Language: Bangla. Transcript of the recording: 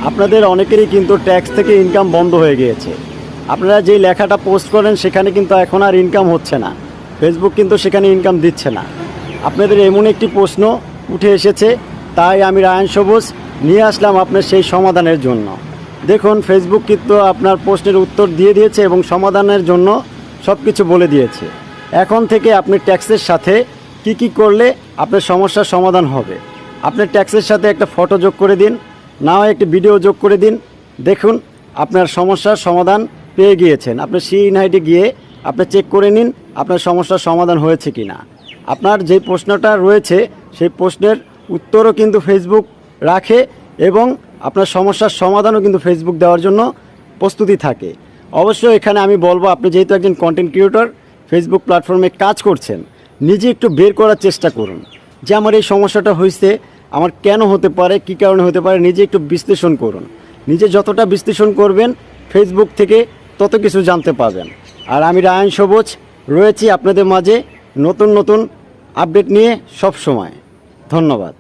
আপনাদের অনেকেরই কিন্তু ট্যাক্স থেকে ইনকাম বন্ধ হয়ে গিয়েছে। আপনারা যেই লেখাটা পোস্ট করেন সেখানে কিন্তু এখন আর ইনকাম হচ্ছে না, ফেসবুক কিন্তু সেখানে ইনকাম দিচ্ছে না। আপনাদের এমন একটি প্রশ্ন উঠে এসেছে, তাই আমি রায়ান সবুজ নিয়ে আসলাম আপনার সেই সমাধানের জন্য। দেখুন, ফেসবুক কিন্তু আপনার প্রশ্নের উত্তর দিয়ে দিয়েছে এবং সমাধানের জন্য সব কিছু বলে দিয়েছে। এখন থেকে আপনি ট্যাক্সের সাথে কি করলে আপনার সমস্যার সমাধান হবে। আপনি ট্যাক্সের সাথে একটা ফটো যোগ করে দিন, না হয় একটি ভিডিও যোগ করে দিন। দেখুন, আপনার সমস্যার সমাধান পেয়ে গিয়েছেন। আপনি সিনআইডি গিয়ে আপনি চেক করে নিন আপনার সমস্যার সমাধান হয়েছে কি না। আপনার যে প্রশ্নটা রয়েছে সেই প্রশ্নের উত্তরও কিন্তু ফেসবুক রাখে এবং আপনার সমস্যার সমাধানও কিন্তু ফেসবুক দেওয়ার জন্য প্রস্তুতি থাকে। অবশ্যই এখানে আমি বলবো, আপনি যেহেতু একজন কন্টেন্ট ক্রিয়েটর, ফেসবুক প্ল্যাটফর্মে কাজ করছেন, নিজে একটু বের করার চেষ্টা করুন যে আমার এই সমস্যাটা হয়েছে, আমার কেন হতে পারে, কী কারণে হতে পারে। নিজে একটু বিশ্লেষণ করুন। নিজে যতটা বিশ্লেষণ করবেন ফেসবুক থেকে তত কিছু জানতে পাবেন। আর আমি রায়ান সবুজ রয়েছি আপনাদের মাঝে নতুন নতুন আপডেট নিয়ে সব সময়। ধন্যবাদ।